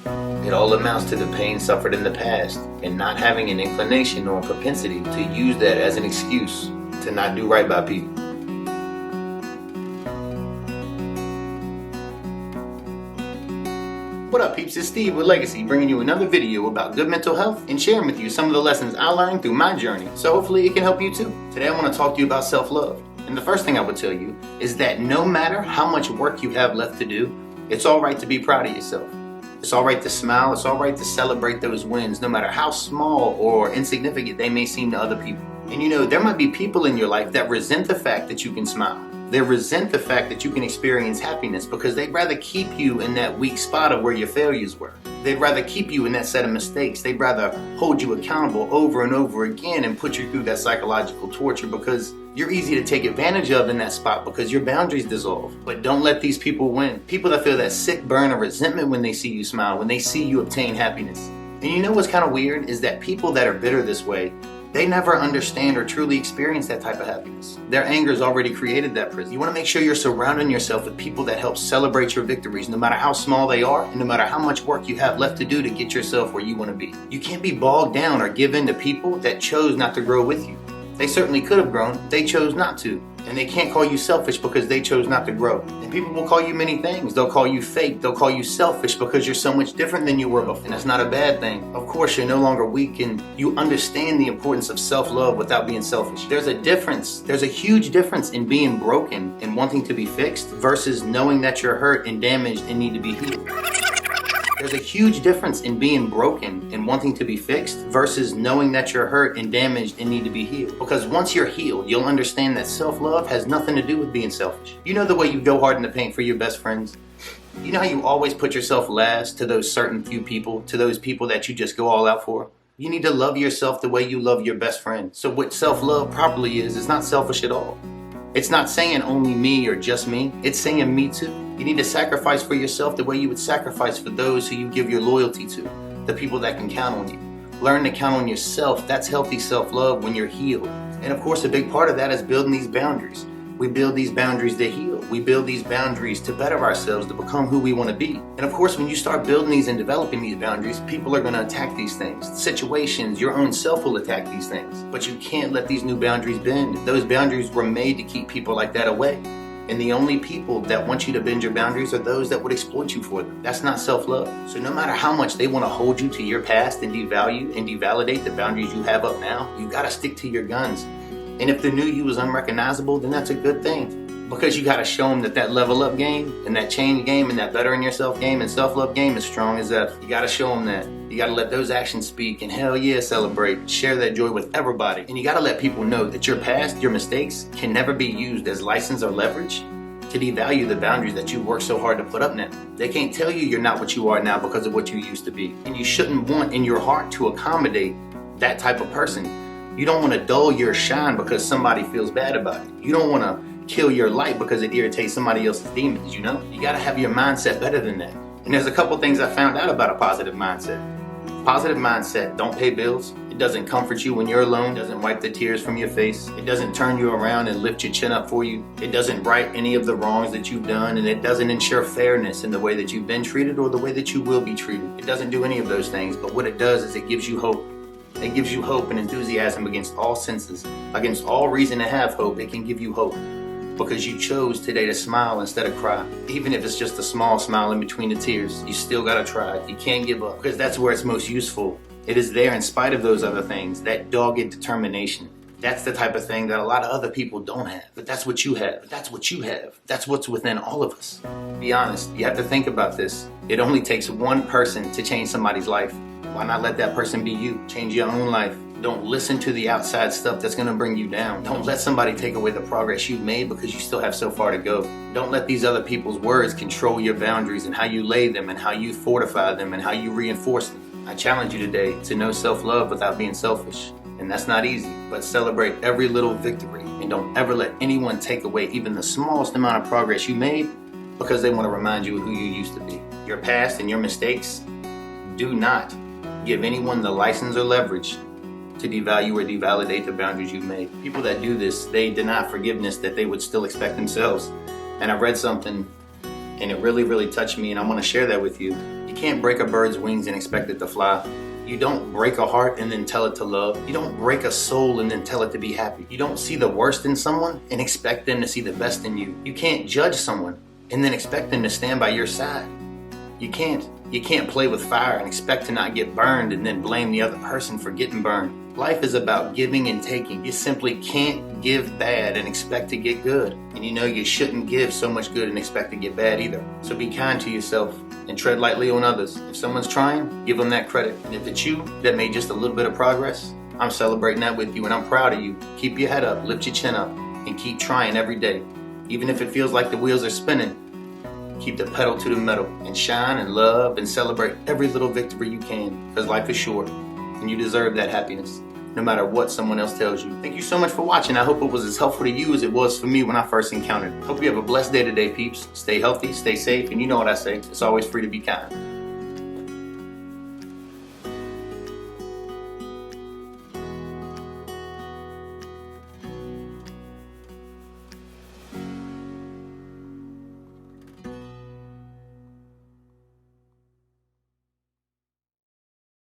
It all amounts to the pain suffered in the past and not having an inclination or a propensity to use that as an excuse to not do right by people. What up peeps, it's Steve with Legaci, bringing you another video about good mental health and sharing with you some of the lessons I learned through my journey, so hopefully it can help you too. Today I want to talk to you about self-love, and the first thing I would tell you is that no matter how much work you have left to do, it's alright to be proud of yourself. It's alright to smile, it's alright to celebrate those wins, no matter how small or insignificant they may seem to other people. And you know, there might be people in your life that resent the fact that you can smile. They resent the fact that you can experience happiness because they'd rather keep you in that weak spot of where your failures were. They'd rather keep you in that set of mistakes. They'd rather hold you accountable over and over again and put you through that psychological torture because you're easy to take advantage of in that spot because your boundaries dissolve. But don't let these people win. People that feel that sick burn of resentment when they see you smile, when they see you obtain happiness. And you know what's kind of weird is that people that are bitter this way, they never understand or truly experience that type of happiness. Their anger's already created that prison. You want to make sure you're surrounding yourself with people that help celebrate your victories, no matter how small they are, and no matter how much work you have left to do to get yourself where you want to be. You can't be bogged down or give in to people that chose not to grow with you. They certainly could have grown, they chose not to. And they can't call you selfish because they chose not to grow. And people will call you many things. They'll call you fake, they'll call you selfish because you're so much different than you were before. And that's not a bad thing. Of course, you're no longer weak and you understand the importance of self-love without being selfish. There's a difference. There's a huge difference in being broken and wanting to be fixed versus knowing that you're hurt and damaged and need to be healed. There's a huge difference in being broken and wanting to be fixed versus knowing that you're hurt and damaged and need to be healed. Because once you're healed, you'll understand that self-love has nothing to do with being selfish. You know the way you go hard in the paint for your best friends? You know how you always put yourself last to those certain few people, to those people that you just go all out for? You need to love yourself the way you love your best friend. So what self-love properly is not selfish at all. It's not saying only me or just me, it's saying me too. You need to sacrifice for yourself the way you would sacrifice for those who you give your loyalty to, the people that can count on you. Learn to count on yourself. That's healthy self-love when you're healed. And of course, a big part of that is building these boundaries. We build these boundaries to heal. We build these boundaries to better ourselves, to become who we want to be. And of course, when you start building these and developing these boundaries, people are going to attack these things. Situations, your own self will attack these things. But you can't let these new boundaries bend. Those boundaries were made to keep people like that away. And the only people that want you to bend your boundaries are those that would exploit you for them. That's not self-love. So no matter how much they want to hold you to your past and devalue and devalidate the boundaries you have up now, you got to stick to your guns. And if the new you is unrecognizable, then that's a good thing. Because you got to show them that that level up game and that change game and that bettering yourself game and self-love game is strong as ever. You got to show them that. You got to let those actions speak and hell yeah, celebrate. Share that joy with everybody. And you got to let people know that your past, your mistakes can never be used as license or leverage to devalue the boundaries that you worked so hard to put up now. They can't tell you you're not what you are now because of what you used to be. And you shouldn't want in your heart to accommodate that type of person. You don't want to dull your shine because somebody feels bad about it. You don't want to kill your light because it irritates somebody else's demons, you know? You got to have your mindset better than that. And there's a couple things I found out about a positive mindset. Positive mindset don't pay bills. It doesn't comfort you when you're alone. It doesn't wipe the tears from your face. It doesn't turn you around and lift your chin up for you. It doesn't right any of the wrongs that you've done, and it doesn't ensure fairness in the way that you've been treated or the way that you will be treated. It doesn't do any of those things, but what it does is it gives you hope. It gives you hope and enthusiasm against all senses, against all reason to have hope. It can give you hope because you chose today to smile instead of cry. Even if it's just a small smile in between the tears, you still gotta try it. You can't give up because that's where it's most useful. It is there in spite of those other things, that dogged determination. That's the type of thing that a lot of other people don't have, but that's what you have. That's what you have. That's what's within all of us. Be honest, you have to think about this. It only takes one person to change somebody's life. Why not let that person be you? Change your own life. Don't listen to the outside stuff that's gonna bring you down. Don't let somebody take away the progress you've made because you still have so far to go. Don't let these other people's words control your boundaries and how you lay them and how you fortify them and how you reinforce them. I challenge you today to know self-love without being selfish. And that's not easy, but celebrate every little victory and don't ever let anyone take away even the smallest amount of progress you made because they want to remind you of who you used to be. Your past and your mistakes do not give anyone the license or leverage to devalue or devalidate the boundaries you've made. People that do this, they deny forgiveness that they would still expect themselves. And I read something and it really touched me, and I want to share that with you. You can't break a bird's wings and expect it to fly. You don't break a heart and then tell it to love. You don't break a soul and then tell it to be happy. You don't see the worst in someone and expect them to see the best in you. You can't judge someone and then expect them to stand by your side. You can't. You can't play with fire and expect to not get burned and then blame the other person for getting burned. Life is about giving and taking. You simply can't give bad and expect to get good. And you know you shouldn't give so much good and expect to get bad either. So be kind to yourself and tread lightly on others. If someone's trying, give them that credit. And if it's you that made just a little bit of progress, I'm celebrating that with you and I'm proud of you. Keep your head up, lift your chin up, and keep trying every day. Even if it feels like the wheels are spinning, keep the pedal to the metal and shine and love and celebrate every little victory you can, because life is short and you deserve that happiness, no matter what someone else tells you. Thank you so much for watching. I hope it was as helpful to you as it was for me when I first encountered it. Hope you have a blessed day today, peeps. Stay healthy, stay safe, and you know what I say, it's always free to be kind.